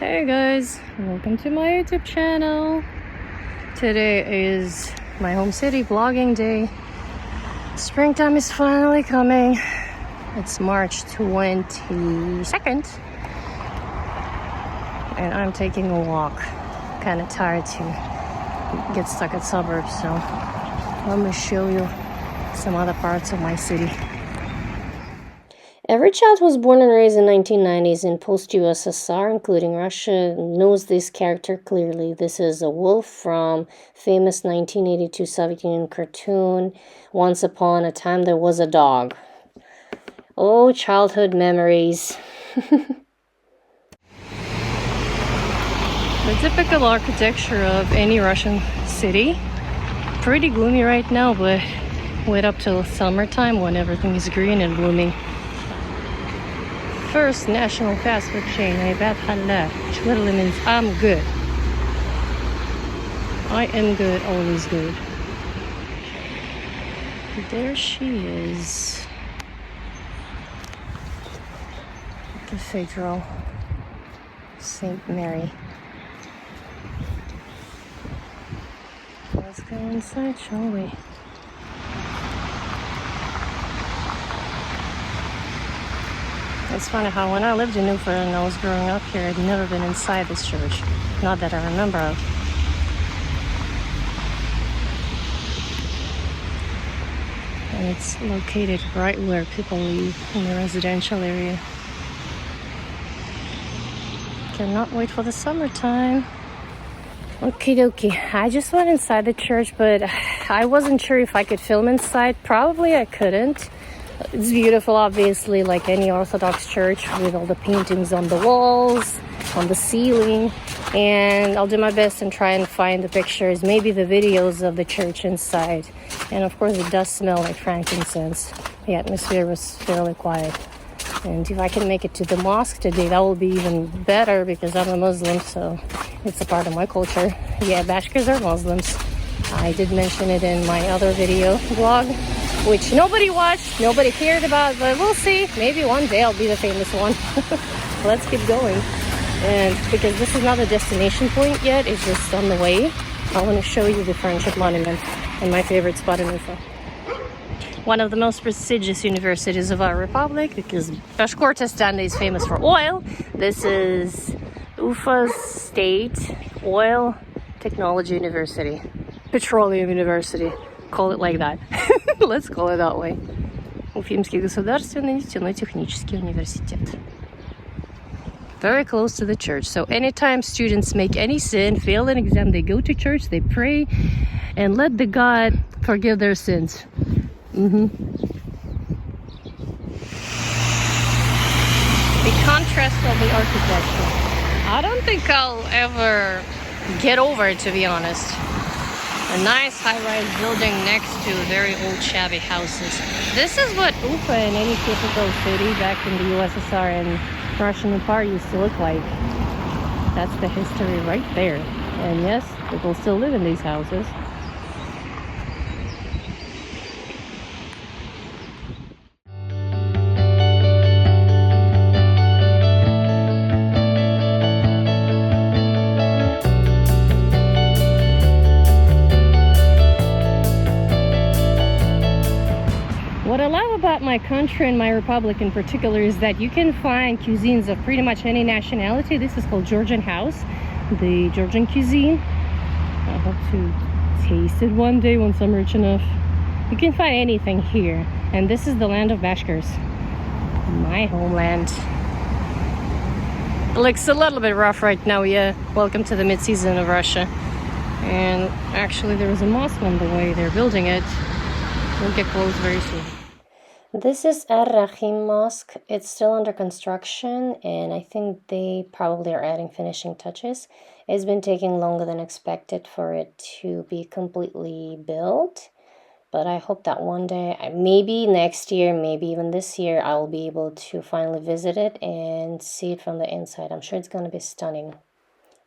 Hey guys, welcome to my YouTube channel. Today is my home city vlogging day. Springtime is finally coming. It's March 22nd and I'm taking a walk. Kind of tired to get stuck at suburbs, so let me show you some other parts of my city. Every child who was born and raised in 1990s in post-USSR, including Russia, knows this character clearly. This is a wolf from famous 1982 Soviet Union cartoon, Once Upon a Time There Was a Dog. Oh, childhood memories. The typical architecture of any Russian city. Pretty gloomy right now, but wait up till summertime when everything is green and blooming. First national fast food chain, Aybat Halal, which literally means I'm good. I am good, always good. There she is. Cathedral, St. Mary. Let's go inside, shall we? It's funny how when I lived in Newfoundland and I was growing up here, I'd never been inside this church. Not that I remember of. And it's located right where people live in the residential area. Cannot wait for the summertime. Okie dokie. I just went inside the church, but I wasn't sure if I could film inside. Probably I couldn't. It's beautiful, obviously, like any Orthodox church, with all the paintings on the walls, on the ceiling. And I'll do my best and try and find the pictures, maybe the videos of the church inside. And of course, it does smell like frankincense. The atmosphere was fairly quiet. And if I can make it to the mosque today, that will be even better because I'm a Muslim, so it's a part of my culture. Yeah, Bashkirs are Muslims. I did mention it in my other video vlog, which nobody watched, nobody cared about, but we'll see. Maybe one day I'll be the famous one. Let's keep going. And because this is not a destination point yet, it's just on the way, I want to show you the Friendship Monument and my favorite spot in Ufa. One of the most prestigious universities of our republic, because Bashkortostan is famous for oil. This is Ufa's State Oil Technology University. Petroleum University. Call it like that. Let's call it that way. Уфимский государственный нефтяно-технический университет. Very close to the church. So anytime students make any sin, fail an exam, they go to church, they pray, and let the God forgive their sins. The contrast of the architecture. I don't think I'll ever get over it, to be honest. A nice high-rise building next to very old shabby houses. This is what Ufa in any typical city back in the USSR and Russian Empire used to look like. That's the history right there. And yes, people still live in these houses. What I love about my country and my republic in particular is that you can find cuisines of pretty much any nationality. This is called Georgian House, the Georgian cuisine. I hope to taste it one day once I'm rich enough. You can find anything here. And this is the land of Bashkirs, my homeland. It looks a little bit rough right now, yeah. Welcome to the mid-season of Russia. And actually there is a mosque on the way. They're building it. We'll get close very soon. This is Ar-Rahim Mosque. It's still under construction, and I think they probably are adding finishing touches. It's been taking longer than expected for it to be completely built, but I hope that one day, maybe next year, maybe even this year, I'll be able to finally visit it and see it from the inside. I'm sure it's going to be stunning.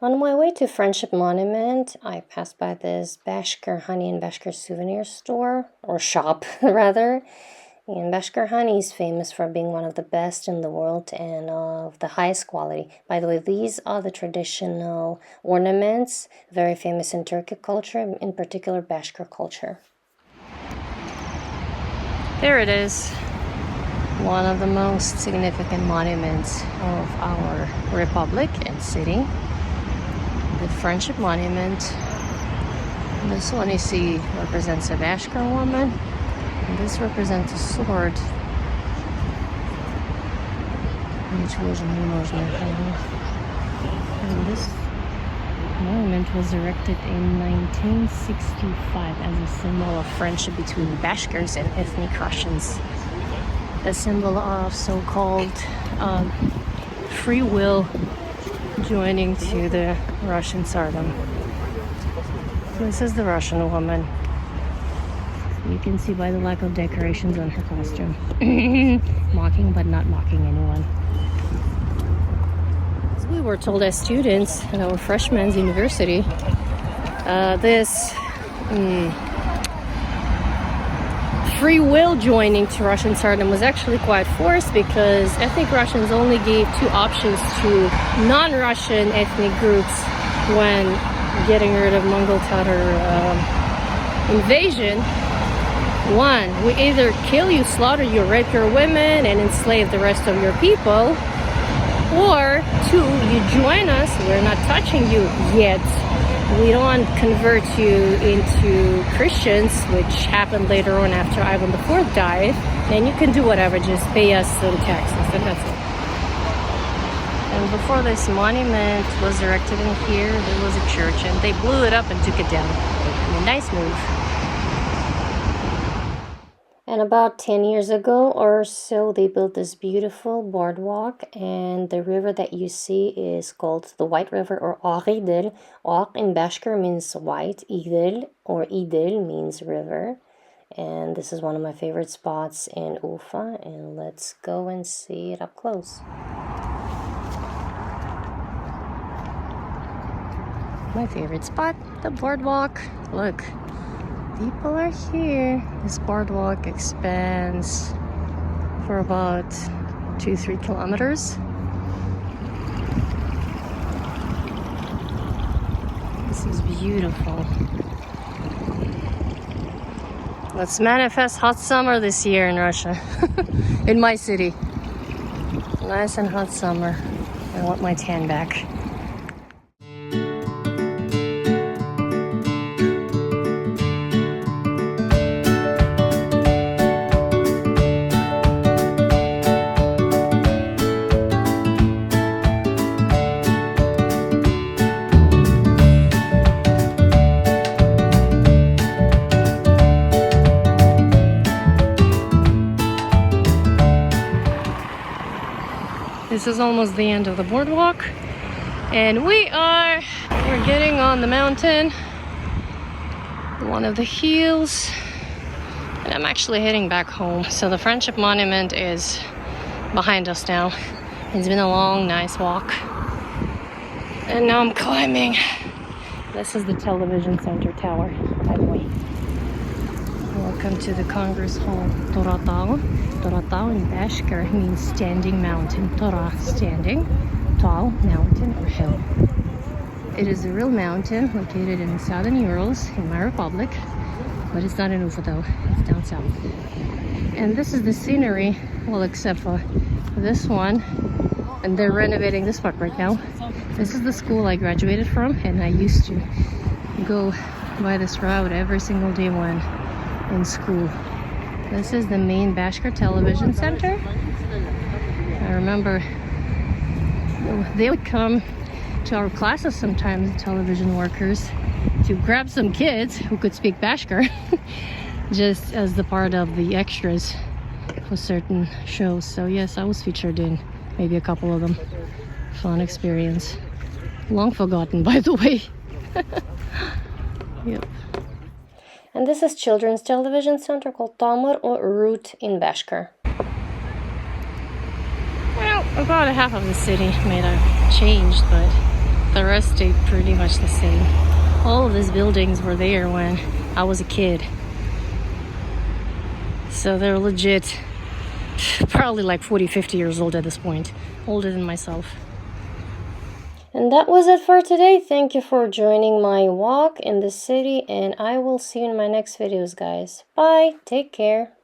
On my way to Friendship Monument, I passed by this Bashkir honey and Bashkir souvenir store, or shop rather. And Bashkir honey is famous for being one of the best in the world and of the highest quality. By the way, these are the traditional ornaments, very famous in Turkic culture, in particular Bashkir culture. There it is, one of the most significant monuments of our republic and city, the Friendship Monument. This one you see represents a Bashkir woman. And this represents a sword. And this monument was erected in 1965 as a symbol of friendship between Bashkirs and ethnic Russians. A symbol of so-called free will joining to the Russian Tsardom. This is the Russian woman. You can see by the lack of decorations on her costume. Mocking, but not mocking anyone. As we were told as students at our freshman's university, this free will joining to Russian Tsardom was actually quite forced because ethnic Russians only gave two options to non-Russian ethnic groups when getting rid of Mongol Tatar invasion. One, we either kill you, slaughter you, rape your women, and enslave the rest of your people. Or two, you join us, we're not touching you yet. We don't convert you into Christians, which happened later on after Ivan IV died. And you can do whatever, just pay us some taxes, and that's it. And before this monument was erected in here, there was a church, and they blew it up and took it down. I mean, nice move. And about 10 years ago or so, they built this beautiful boardwalk, and the river that you see is called the White River or Ağidil. Ağ in Bashkir means white, Idil or Idil means river. And this is one of my favorite spots in Ufa, and let's go and see it up close. My favorite spot, the boardwalk. Look. People are here. This boardwalk expands for about 2-3 kilometers. This is beautiful. Let's manifest hot summer this year in Russia. In my city. Nice and hot summer. I want my tan back. This is almost the end of the boardwalk, and we're getting on the mountain, one of the hills, and I'm actually heading back home. So the Friendship Monument is behind us now. It's been a long, nice walk, and now I'm climbing. This is the television center tower, by the way. Welcome to the Congress Hall. Toratao. Toratao in Bashkir means standing mountain. Tora, standing. Tall, mountain or hill. It is a real mountain located in southern Urals in my republic, but it's not in Ufa though. It's down south. And this is the scenery, well, except for this one. And they're renovating this part right now. This is the school I graduated from, and I used to go by this route every single day when in school. This is the main Bashkir television center. I remember they would come to our classes sometimes, television workers, to grab some kids who could speak Bashkir just as the part of the extras for certain shows. So yes, I was featured in maybe a couple of them. Fun experience. Long forgotten, by the way. Yep. And this is children's television center called Tamar or Root in Bashkir. Well, about a half of the city may have changed, but the rest stayed pretty much the same. All of these buildings were there when I was a kid. So they're legit, probably like 40, 50 years old at this point. Older than myself. And that was it for today. Thank you for joining my walk in the city, and I will see you in my next videos, guys. Bye. Take care.